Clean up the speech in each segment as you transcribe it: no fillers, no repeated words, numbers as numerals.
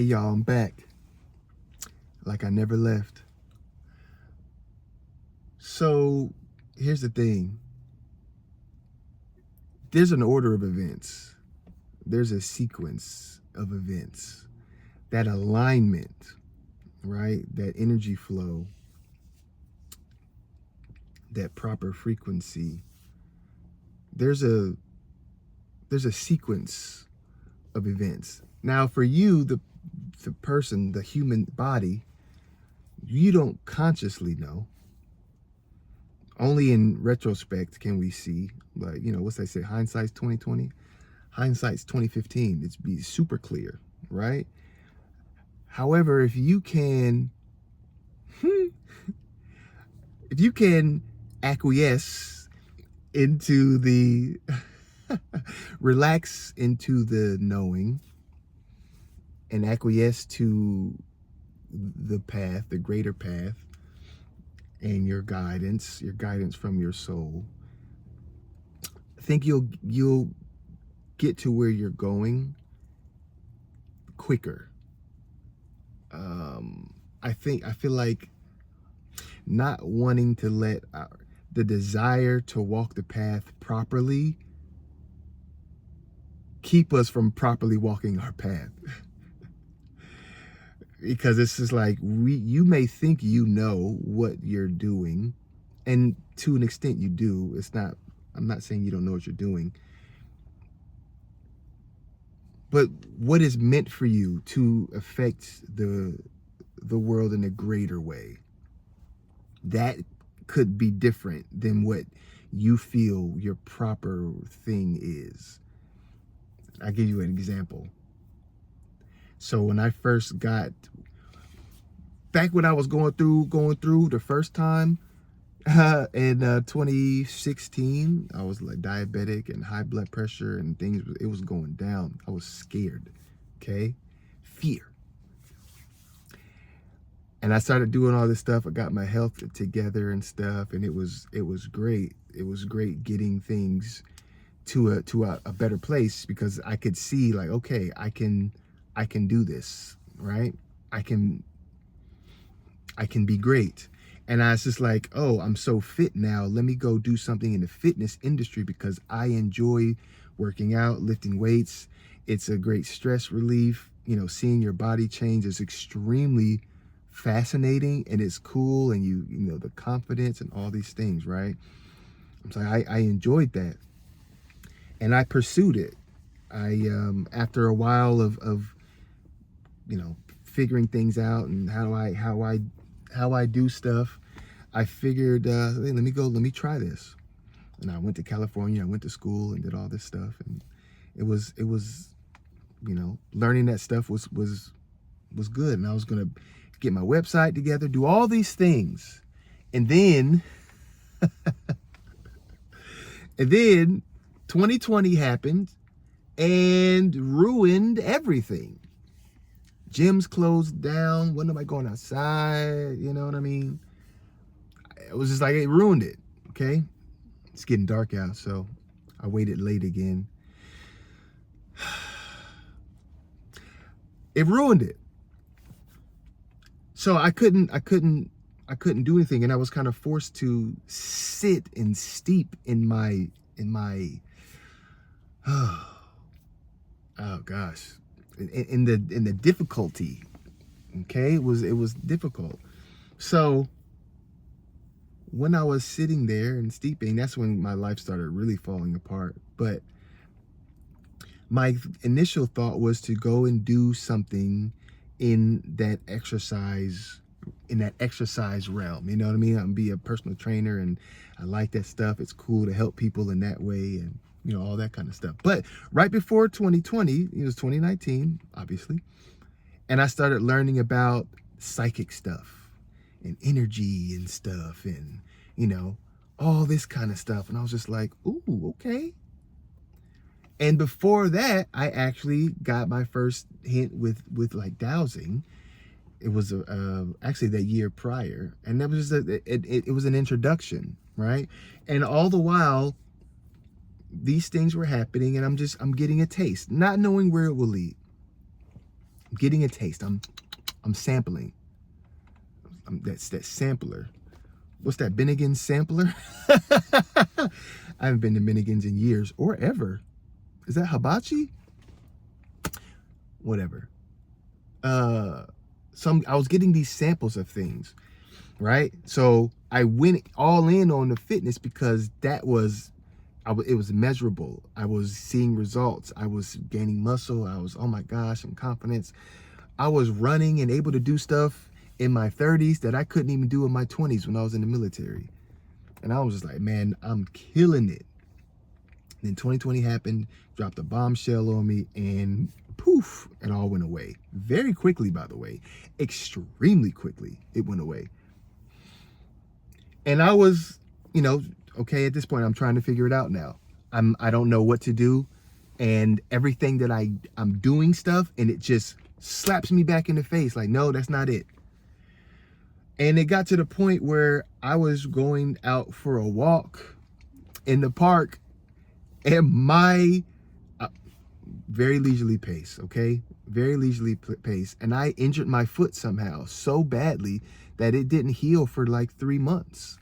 Hey y'all, I'm back. Like I never left. So here's the thing. There's an order of events. There's a sequence of events. That alignment, right? That energy flow, that proper frequency. There's a sequence of events. Now for you, the person, the human body, you don't consciously know. Only in retrospect can we see, like, what's they say, hindsight's 2020, hindsight's 2015. It's be super clear, right? However, if you can acquiesce into the relax into the knowing and acquiesce to the path, the greater path, and your guidance from your soul, I think you'll get to where you're going quicker. I feel like not wanting to let the desire to walk the path properly keep us from properly walking our path. Because it's just like you may think you know what you're doing, and to an extent you do. I'm not saying you don't know what you're doing, but what is meant for you to affect the world in a greater way, that could be different than what you feel your proper thing is. I'll give you an example. So when I first got back, when I was going through the first time in 2016, I was like diabetic and high blood pressure and things. It was going down. I was scared. Okay, fear. And I started doing all this stuff. I got my health together and stuff, and it was great. It was great getting things to a better place, because I could see, like, okay, I can do this, right? I can be great. And I was just like, oh, I'm so fit now. Let me go do something in the fitness industry, because I enjoy working out, lifting weights. It's a great stress relief. Seeing your body change is extremely fascinating, and it's cool, and you know the confidence and all these things, right? So I enjoyed that, and I pursued it. I after a while of figuring things out and how I do stuff, I figured, hey, let me try this. And I went to California. I went to school and did all this stuff, and it was learning that stuff was good. And I was gonna get my website together, do all these things, and then 2020 happened and ruined everything. Gyms closed down. Wasn't nobody going outside. You know what I mean? It was just like, it ruined it. Okay, it's getting dark out, so I waited late again. It ruined it. So I couldn't do anything, and I was kind of forced to sit and steep in my oh gosh, in the difficulty. Okay, it was difficult. So when I was sitting there and steeping, that's when my life started really falling apart. But my initial thought was to go and do something in that exercise realm. You know what I mean? I'm be a personal trainer, and I like that stuff. It's cool to help people in that way, and all that kind of stuff. But right before 2020, it was 2019, obviously, and I started learning about psychic stuff and energy and stuff, and all this kind of stuff. And I was just like, ooh, okay. And before that, I actually got my first hint with like dowsing. It was actually that year prior, and that was just it was an introduction, right? And all the while, these things were happening, and I'm getting a taste, not knowing where it will lead. I'm getting a taste. I'm sampling. That's that sampler. What's that, Bennigan's sampler? I haven't been to Bennigan's in years or ever. Is that hibachi? Whatever. I was getting these samples of things, right? So I went all in on the fitness because it was measurable. I was seeing results. I was gaining muscle. I was, oh my gosh, some confidence. I was running and able to do stuff in my 30s that I couldn't even do in my 20s when I was in the military. And I was just like, man, I'm killing it. Then 2020 happened, dropped a bombshell on me, and poof, it all went away. Very quickly, by the way. Extremely quickly, it went away. And I was, okay, at this point, I'm trying to figure it out now. I don't know what to do. And everything that I'm doing stuff, and it just slaps me back in the face. Like, no, that's not it. And it got to the point where I was going out for a walk in the park, and my very leisurely pace, okay? Very leisurely pace. And I injured my foot somehow so badly that it didn't heal for like 3 months.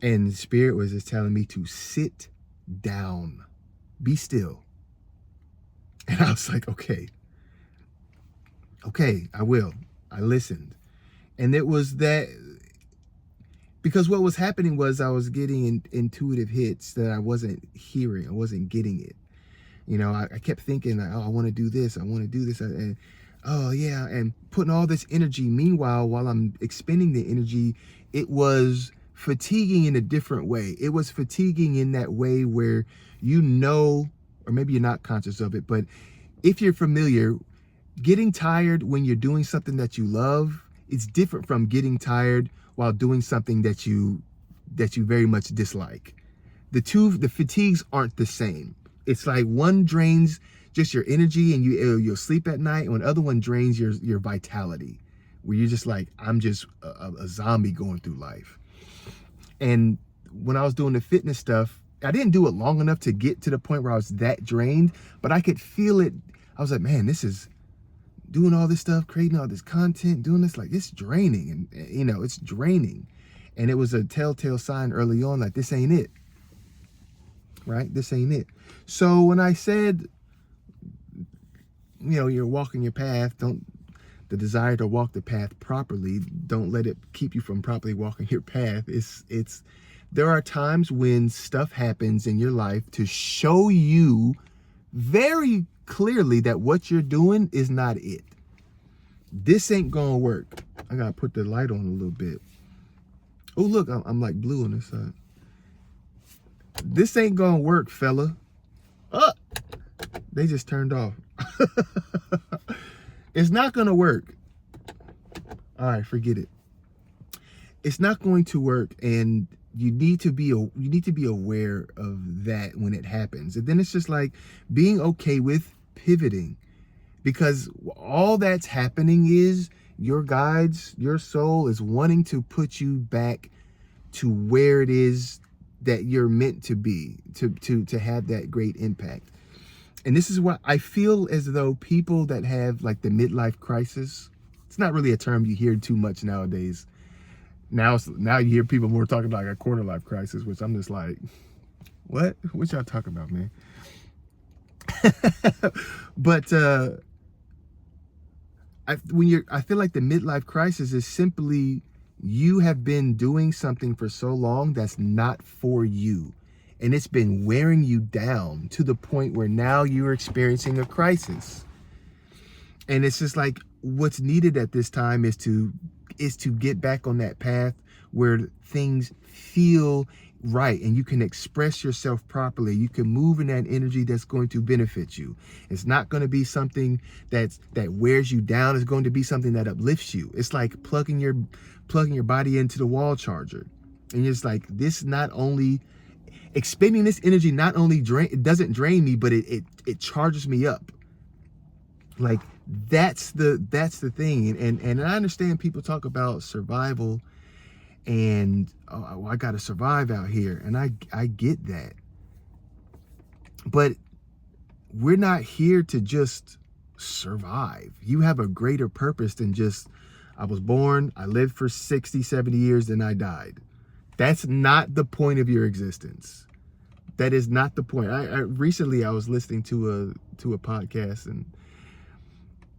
And the Spirit was just telling me to sit down, be still. And I was like, okay, I will. I listened. And it was that, because what was happening was I was getting intuitive hits that I wasn't hearing. I wasn't getting it. I kept thinking, like, oh, I want to do this. I want to do this. And oh, yeah. And putting all this energy. Meanwhile, while I'm expending the energy, it was fatiguing in a different way. It was fatiguing in that way where, or maybe you're not conscious of it, but if you're familiar, getting tired when you're doing something that you love, it's different from getting tired while doing something that you very much dislike. The fatigues aren't the same. It's like one drains just your energy and you'll sleep at night, and the other one drains your vitality, where you're just like, I'm just a zombie going through life. And when I was doing the fitness stuff, I didn't do it long enough to get to the point where I was that drained, but I could feel it. I was like, man, this is doing all this stuff, creating all this content, doing this, like, it's draining. And, it's draining. And it was a telltale sign early on, like, this ain't it. Right? This ain't it. So when I said, you're walking your path, the desire to walk the path properly, don't let it keep you from properly walking your path. There are times when stuff happens in your life to show you very clearly that what you're doing is not it. This ain't gonna work. I gotta put the light on a little bit. Oh, look, I'm like blue on this side. This ain't gonna work, fella. They just turned off. It's not gonna work. All right, forget it. It's not going to work, and you need to be aware of that when it happens. And then it's just like being okay with pivoting, because all that's happening is your guides, your soul is wanting to put you back to where it is that you're meant to be, to have that great impact. And this is why I feel as though people that have like the midlife crisis, it's not really a term you hear too much nowadays. Now you hear people more talking about like a quarter life crisis, which I'm just like, what y'all talking about, man? But I feel like the midlife crisis is simply, you have been doing something for so long that's not for you, and it's been wearing you down to the point where now you're experiencing a crisis. And it's just like, what's needed at this time is to get back on that path where things feel right and you can express yourself properly. You can move in that energy that's going to benefit you. It's not going to be something that wears you down. It's going to be something that uplifts you. It's like plugging your body into the wall charger. And it's like, this not only expending this energy, not only it doesn't drain me, but it charges me up. Like, that's the thing. And I understand people talk about survival and, oh, I gotta survive out here, and I get that, but we're not here to just survive. You have a greater purpose than just, I was born, I lived for 60, 70 years, then I died. That's not the point of your existence. That is not the point. Recently I was listening to a podcast,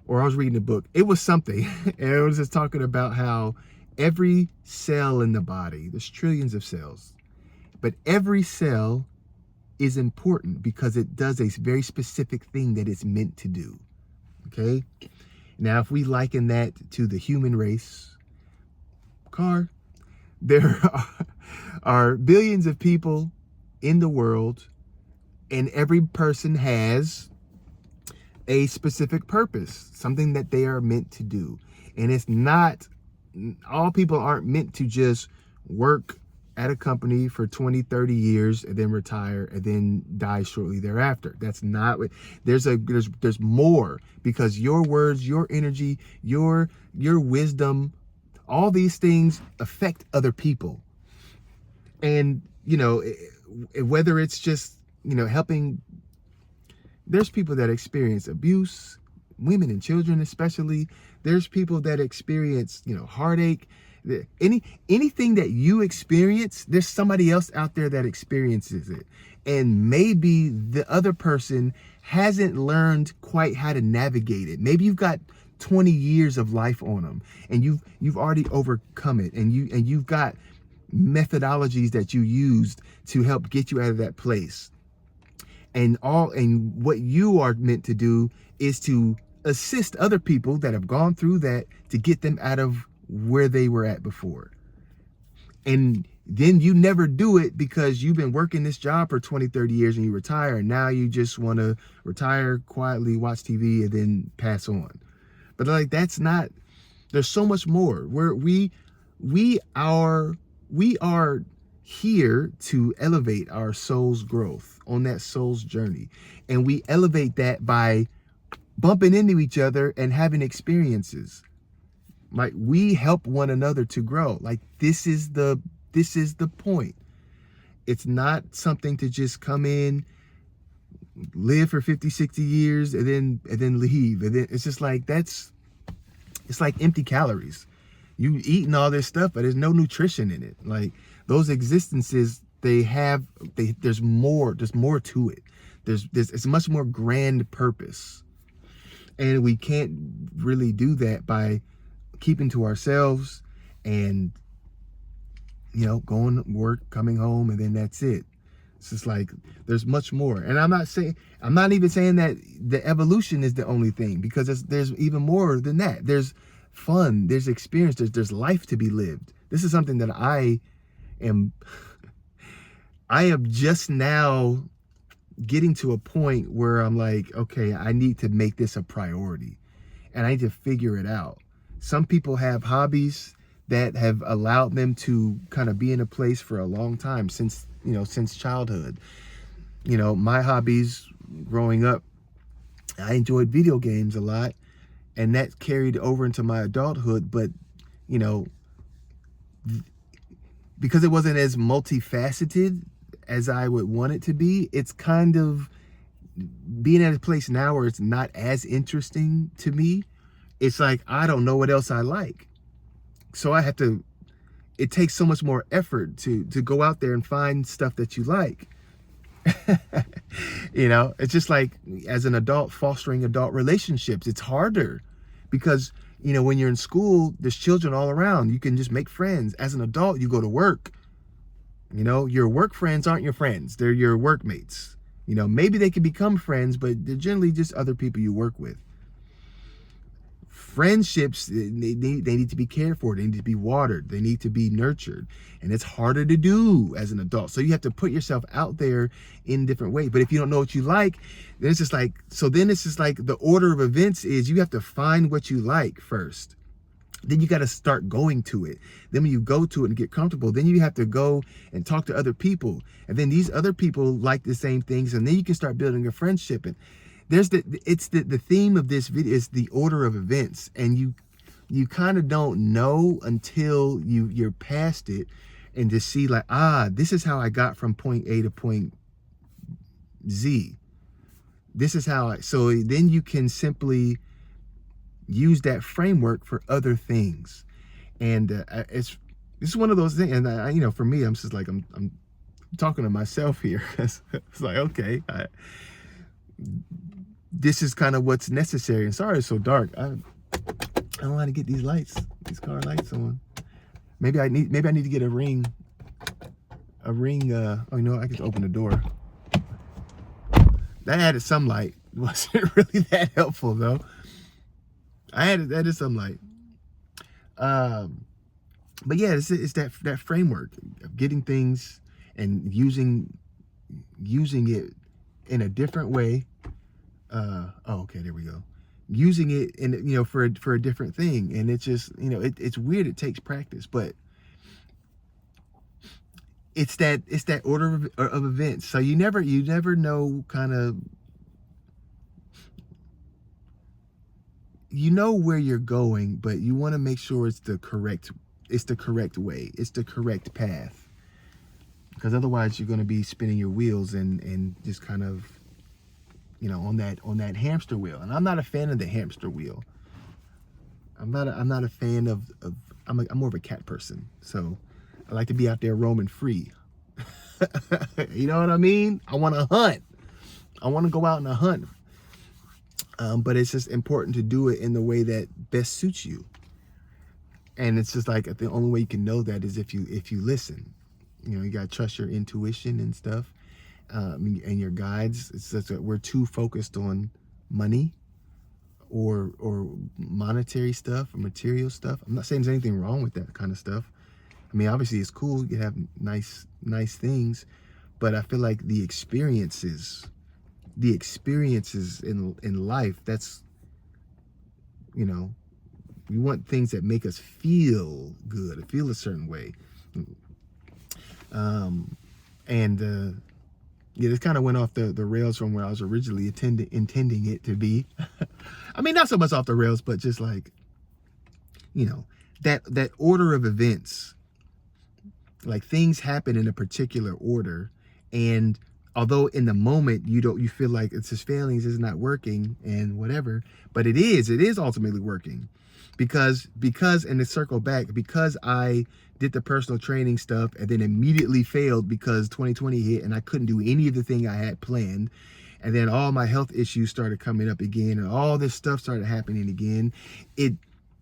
or I was reading a book. It was something, and it was just talking about how every cell in the body, there's trillions of cells, but every cell is important because it does a very specific thing that it's meant to do. Okay? Now, if we liken that to the human race car, there are billions of people in the world, and every person has a specific purpose, something that they are meant to do. And it's not, all people aren't meant to just work at a company for 20, 30 years and then retire and then die shortly thereafter. That's not what, there's more, because your words, your energy, your wisdom, all these things affect other people. And, you know, whether it's just, you know, helping, there's people that experience abuse, women and children especially. There's people that experience, you know, heartache. Anything that you experience, there's somebody else out there that experiences it. And maybe the other person hasn't learned quite how to navigate it. Maybe you've got 20 years of life on them, and you've already overcome it, and you've got methodologies that you used to help get you out of that place. And what you are meant to do is to assist other people that have gone through that to get them out of where they were at before. And then you never do it because you've been working this job for 20, 30 years and you retire, and now you just want to retire quietly, watch TV, and then pass on. But like, that's not, there's so much more. We are here to elevate our soul's growth on that soul's journey. And we elevate that by bumping into each other and having experiences. Like, we help one another to grow. Like, this is the point. It's not something to just come in, live for 50, 60 years and then leave. And then it's just like, it's like empty calories. You eating all this stuff, but there's no nutrition in it. Like, those existences, there's more to it. It's a much more grand purpose. And we can't really do that by keeping to ourselves and, you know, going to work, coming home, and then that's it. It's just like, there's much more. And I'm not even saying that the evolution is the only thing, because there's even more than that. There's fun, there's experience, there's life to be lived. This is something that I am just now getting to a point where I'm like, okay, I need to make this a priority, and I need to figure it out. Some people have hobbies that have allowed them to kind of be in a place for a long time, since childhood. You know, my hobbies growing up, I enjoyed video games a lot, and that carried over into my adulthood. But, you know, because it wasn't as multifaceted as I would want it to be, it's kind of being at a place now where it's not as interesting to me. It's like, I don't know what else I like. So it takes so much more effort to go out there and find stuff that you like. You know, it's just like, as an adult, fostering adult relationships, it's harder because, you know, when you're in school, there's children all around. You can just make friends. As an adult, you go to work. You know, your work friends aren't your friends. They're your workmates. You know, maybe they can become friends, but they're generally just other people you work with. Friendships, they need to be cared for. They need to be watered. They need to be nurtured. And it's harder to do as an adult. So you have to put yourself out there in different ways. But if you don't know what you like, then it's just like, the order of events is you have to find what you like first. Then you got to start going to it. Then when you go to it and get comfortable, then you have to go and talk to other people. And then these other people like the same things. And then you can start building a friendship. And the theme of this video is the order of events. And you kind of don't know until you're past it and just see like, this is how I got from point A to point Z. This is how so then you can simply use that framework for other things. And it's one of those things. And for me, I'm just like, I'm talking to myself here. It's like, okay, this is kind of what's necessary. And sorry it's so dark. I don't know how to get these car lights on. Maybe I need to get a ring. Oh, I could open the door. That added some light. It wasn't really that helpful though. That is some light. But yeah, it's that framework of getting things and using it in a different way. Okay, there we go. Using it in for a different thing, and it's just it's weird. It takes practice, but it's that order of events. So you never know kind of where you're going, but you want to make sure it's the correct way, it's the correct path, because otherwise you're going to be spinning your wheels and just kind of on that hamster wheel. And I'm not a fan of the hamster wheel. I'm not a fan of I'm more of a cat person, so I like to be out there roaming free. You know what I mean? I want to hunt. I want to go out and hunt. But it's just important to do it in the way that best suits you. And it's just like the only way you can know that is if you listen. You gotta trust your intuition and stuff, and your guides. It's just that we're too focused on money or monetary stuff or material stuff. I'm not saying there's anything wrong with that kind of stuff. I mean, obviously it's cool. You can have nice things, but I feel like the experiences in life, that's, we want things that make us feel good, feel a certain way. This kind of went off the rails from where I was originally intending it to be. I mean, not so much off the rails, but just like, that order of events. Like, things happen in a particular order, and although in the moment you feel like it's his failings is not working and whatever, but it is ultimately working, because and to circle back, because I did the personal training stuff and then immediately failed because 2020 hit and I couldn't do any of the thing I had planned, and then all my health issues started coming up again and all this stuff started happening again.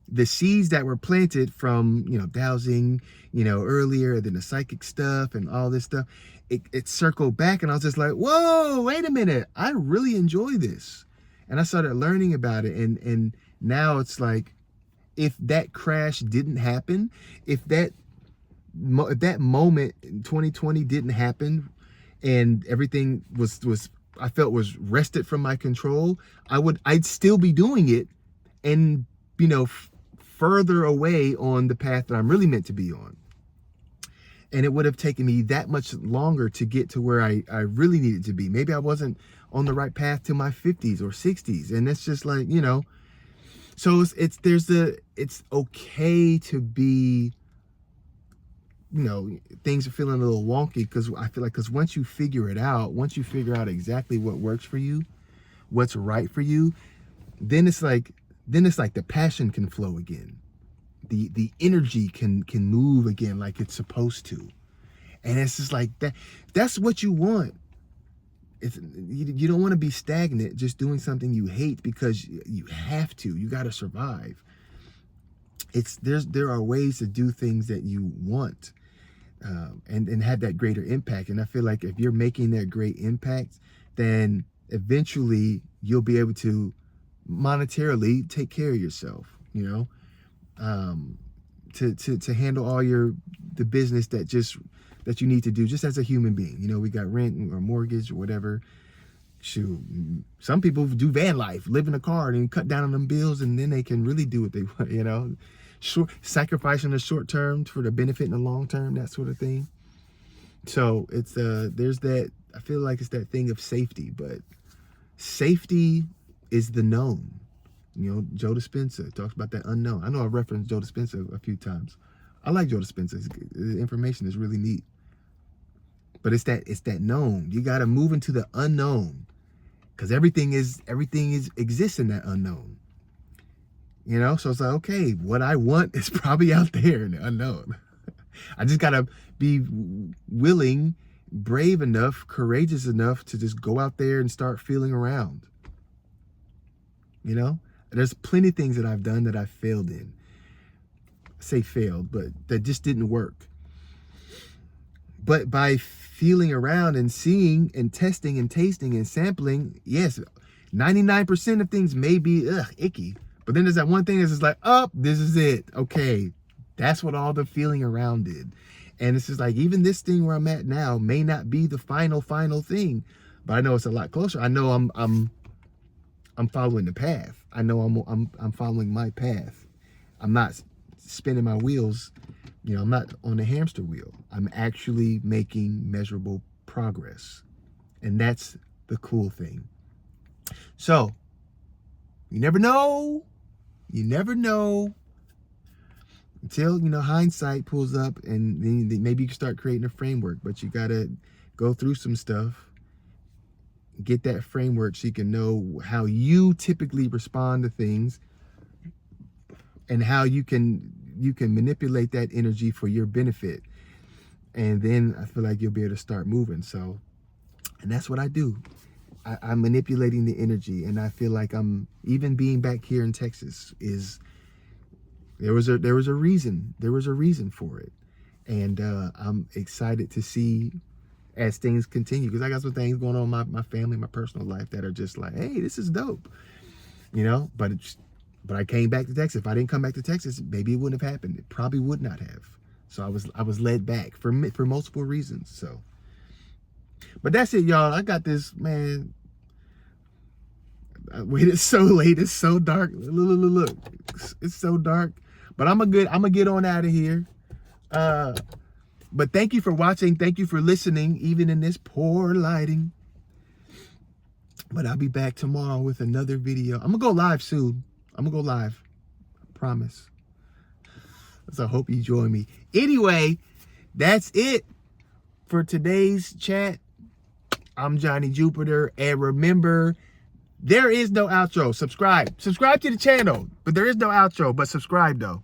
The seeds that were planted from dowsing earlier, then the psychic stuff and all this stuff, it circled back, and I was just like, whoa, wait a minute, I really enjoy this. And I started learning about it, and now it's like, if that crash didn't happen, if that moment in 2020 didn't happen, and everything was I felt was wrested from my control, I'd still be doing it, and further away on the path that I'm really meant to be on. And it would have taken me that much longer to get to where I really needed to be. Maybe I wasn't on the right path to my 50s or 60s. And it's just like, so it's okay to be, things are feeling a little wonky, because I feel like, because once you figure out exactly what works for you, what's right for you, then it's like the passion can flow again. The energy can move again like it's supposed to. And it's just like that's what you want. You don't want to be stagnant just doing something you hate because you have to. You got to survive. There are ways to do things that you want, and have that greater impact. And I feel like if you're making that great impact, then eventually you'll be able to monetarily take care of yourself, to handle all the business that you need to do just as a human being. We got rent or mortgage or whatever. Shoot, some people do van life, live in a car and cut down on them bills, and then they can really do what they want, sacrificing the short term for the benefit in the long term, that sort of thing. So it's there's that, I feel like it's that thing of safety, but safety is the known. Joe Dispenza talks about that unknown. I know I referenced Joe Dispenza a few times. I like Joe Dispenza. The information is really neat. But it's that known. You got to move into the unknown. because everything exists in that unknown. You know, so it's like, okay, what I want is probably out there in the unknown. I just gotta be willing, brave enough, courageous enough to just go out there and start feeling around. You know, there's plenty of things that I've done that I failed in. I say failed, but that just didn't work. But by feeling around and seeing and testing and tasting and sampling, yes, 99% of things may be icky. But then there's that one thing that's just like, oh, this is it. Okay, that's what all the feeling around did. And it's just like, even this thing where I'm at now may not be the final thing, but I know it's a lot closer. I know I'm following the path. I know I'm following my path. I'm not spinning my wheels. You know, I'm not on a hamster wheel. I'm actually making measurable progress. And that's the cool thing. So, you never know. You never know until, you know, hindsight pulls up, and then maybe you can start creating a framework. But you got to go through some stuff, get that framework so you can know how you typically respond to things and how you can manipulate that energy for your benefit. And then I feel like you'll be able to start moving. So, and that's what I do. I'm manipulating the energy, and I feel like I'm, even being back here in Texas, is there was a reason. There was a reason for it. And I'm excited to see as things continue, because I got some things going on in my family, my personal life, that are just like, hey, this is dope. You know, but I came back to Texas. If I didn't come back to Texas, maybe it wouldn't have happened. It probably would not have. So I was led back for multiple reasons. So, but that's it, y'all. I got this, man. I waited so late. It's so dark. Look. It's so dark. But I'm gonna get on out of here. But thank you for watching. Thank you for listening, even in this poor lighting. But I'll be back tomorrow with another video. I'm gonna go live soon. I'm gonna go live. I promise. So I hope you join me. Anyway, that's it for today's chat. I'm Johnny Jupiter. And remember, there is no outro. Subscribe to the channel. But there is no outro. But subscribe though.